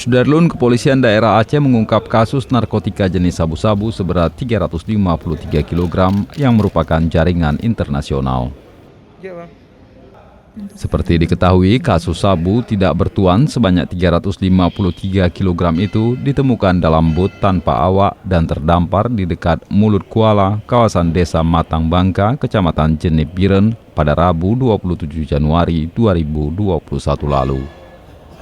Sudarlun, Kepolisian Daerah Aceh mengungkap kasus narkotika jenis sabu-sabu seberat 353 kg yang merupakan jaringan internasional. Seperti diketahui, kasus sabu tidak bertuan sebanyak 353 kg itu ditemukan dalam bot tanpa awak dan terdampar di dekat Mulut Kuala, kawasan Desa Matang Bangka, Kecamatan Jenib Biren pada Rabu 27 Januari 2021 lalu.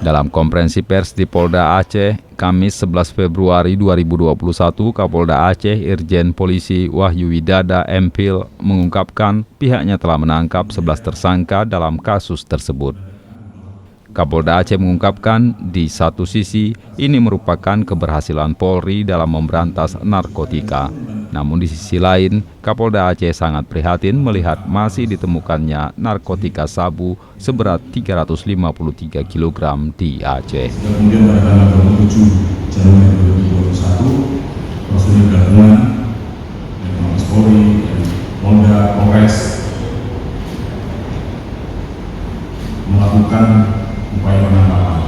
Dalam konferensi pers di Polda Aceh, Kamis 11 Februari 2021, Kapolda Aceh Irjen Polisi Wahyu Widada Empil mengungkapkan pihaknya telah menangkap 11 tersangka dalam kasus tersebut. Kapolda Aceh mengungkapkan di satu sisi ini merupakan keberhasilan Polri dalam memberantas narkotika. Namun di sisi lain, Kapolda Aceh sangat prihatin melihat masih ditemukannya narkotika sabu seberat 353 kg di Aceh. Kemudian pada tanggal 27 Januari 2021, personil gabungan dari Mabes Polri, Polda, Polres melakukan upaya penangkapan.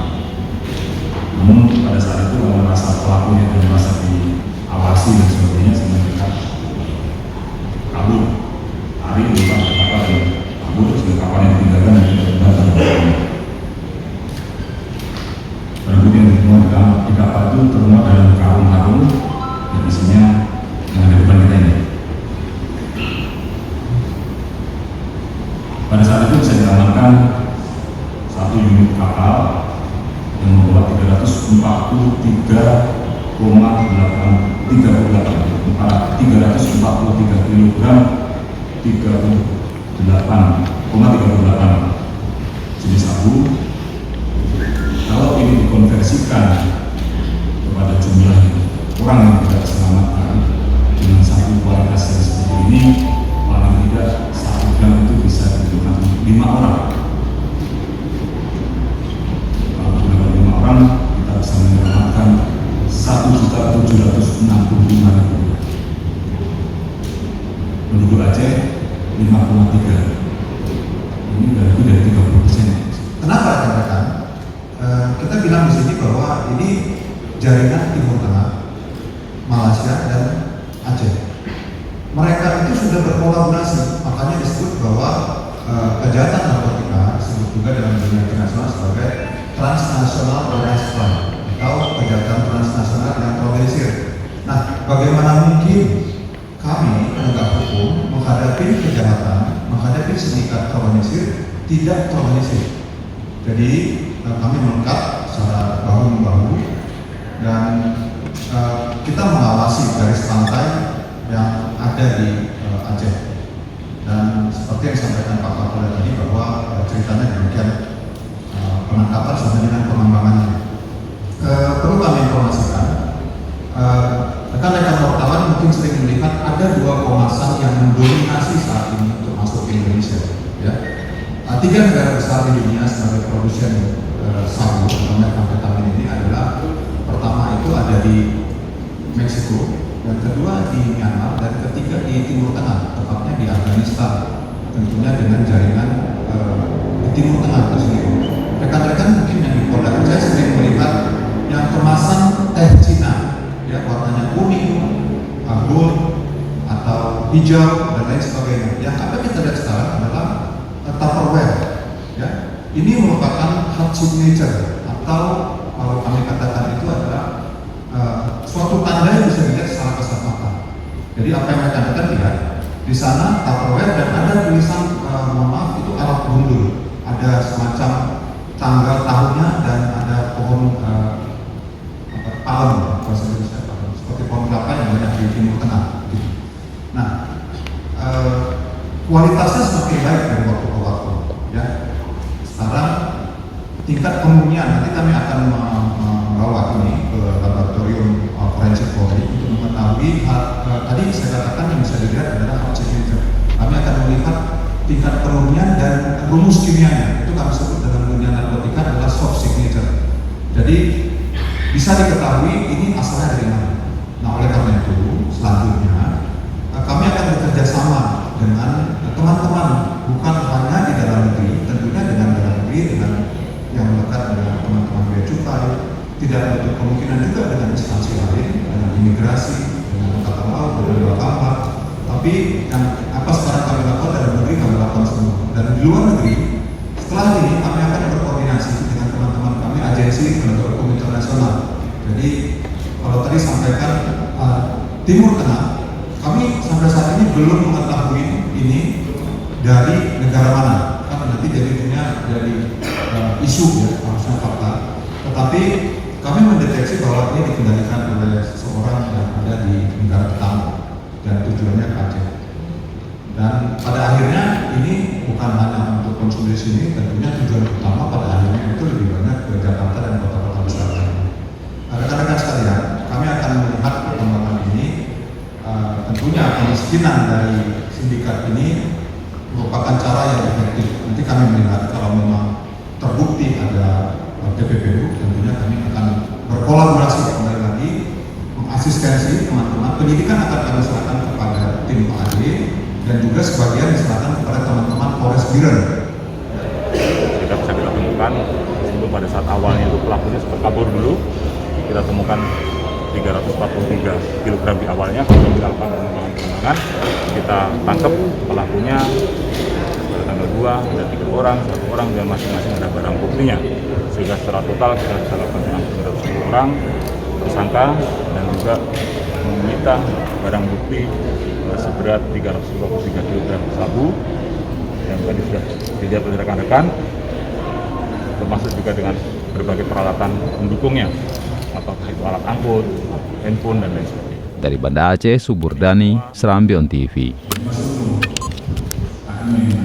Namun pada saat itu karena rasa pelakunya dan merasa diawasi dan sebagainya, sehingga mereka kabur, lari lupa ke kapal dan kabur sehingga kapal yang ditinggalkan dan tidak kembali. Barang yang ditemukan di kapal itu termuat dalam karung-karung yang isinya yang ada depan kita ini. Pada saat itu bisa diamankan satu unit kapal yang membawa 343,8 kg 38,38 jenis sabu. Kalau ini dikonversikan kepada jumlah orang yang tidak diselamatkan dengan satu kualitas yang seperti ini, paling tidak satu gram itu bisa digunakan 5 orang. Kalau dengan 5 orang, kita bisa menyelamatkan 1.765.000. Penduduk Aceh 5,3. Ini lebih dari 30%. Kenapa rekan-rekan? Kita bilang di sini bahwa ini jaringan Timur Tengah, Malaysia dan Aceh. Mereka itu sudah berkolaborasi, makanya disebut bahwa kejahatan narkotika disebut juga dalam dunia internasional sebagai transnational organized crime atau kejahatan transnasional yang terorganisir. Nah, bagaimana mungkin kami penegak hukum menghadapi kejahatan, menghadapi sindikat terorganisir tidak terorganisir? Jadi kami melengkap secara bahu-membahu dan kita mengawasi garis pantai yang ada di Aceh. Dan seperti yang disampaikan Pak Kapolda tadi bahwa ceritanya demikian, penangkapan sampai dengan pengembangannya. Perlu kami informasikan, rekan-rekan wartawan mungkin sering melihat ada dua komnasan yang mendominasi saat ini untuk masuk ke Indonesia. Ya. 3 negara besar di dunia sebagai produsen sabu atau metamfetamin ini adalah, pertama itu ada di Meksiko, yang kedua di Myanmar, dan ketiga di Timur Tengah, tepatnya di Afghanistan, tentunya dengan jaringan di Timur Tengah itu sendiri. Rekan-rekan mungkin yang di Polda Aceh sering melihat yang kemasan teh Cina, ya, warnanya kuning, gold, atau hijau dan lain sebagainya. Yang apa kita lihat sekarang adalah Tupperware, ya. Ini merupakan hard signature atau kalau kami katakan itu adalah suatu tanda yang bisa dilihat secara kasat mata. Jadi apa yang rekan-rekan lihat di sana Tupperware dan ada tulisan mohon maaf itu alat gundul, ada semacam tanggal tahunnya dan ada pohon palem, bahasa Indonesia seperti pohon kelapa yang banyak di Timur Tengah. Nah, kualitasnya semakin baik dari waktu ke waktu. Ya, sekarang tingkat pemurnian nanti kami akan membawa ini ke laboratorium forensik Polri untuk mengetahui tadi saya katakan yang bisa dilihat adalah hard signature. Kami akan melihat tingkat pemurnian dan rumus kimianya. Itu kami sebut dalam dunia narkotika adalah soft signature. Jadi bisa diketahui ini asalnya dari mana. Nah, oleh karena itu selanjutnya kami akan bekerja sama dengan teman-teman, bukan hanya di dalam negeri, tentunya dengan dalam negeri, dengan yang melekat dengan teman-teman bea cukai, tidak menutup kemungkinan juga dengan instansi lain, dengan imigrasi, dengan angkatan laut, dengan Bakamla. Tapi yang apa sekarang kami lakukan dalam negeri kami lakukan semua. Dan di luar negeri, setelah ini kami akan berkoordinasi dengan teman-teman kami agensi penegak hukum internasional. Jadi kalau tadi sampaikan Timur Tengah, kami sampai saat ini belum mengetahui ini dari negara mana, karena nanti jadinya jadi isu ya, harusnya fakta. Tetapi kami mendeteksi bahwa ini dikendalikan oleh seseorang yang ada di negara tetangga dan tujuannya ke Aceh. Dan pada akhirnya ini bukan hanya untuk konsumsi di sini, tentunya tujuan utama pada akhirnya itu lebih banyak ke Jakarta dan kota-kota besar lainnya. Rekan-rekan sekalian, kami akan melihat perkembangan ini. Tentunya kemiskinan dari sindikat ini merupakan cara yang efektif. Nanti kami melihat kalau memang terbukti ada TPPU, tentunya kami akan berkolaborasi kembali lagi, mengasistensi teman-teman. Penyidikan akan kami serahkan kepada tim Pak Ade dan juga sebagian diserahkan kepada teman-teman Polres Biren. Tidak bisa kita temukan, meskipun pada saat awalnya itu pelakunya sempat kabur dulu, kita temukan 343 kg di awalnya. Kemudian kita lakukan pengembangan, kita tangkap pelakunya pada tanggal 2, ada 3 orang, 1 orang, dan masing-masing ada barang buktinya. Sehingga secara total kita bisa lakukan penangkapan 10 orang tersangka dan juga menyita barang bukti seberat 323 kg sabu yang tadi sudah dilihat oleh rekan-rekan, termasuk juga dengan berbagai peralatan pendukungnya, apakah itu alat angkut, handphone, dan lain sebagainya. Dari Banda Aceh, Subur Dani, Serambion TV. akan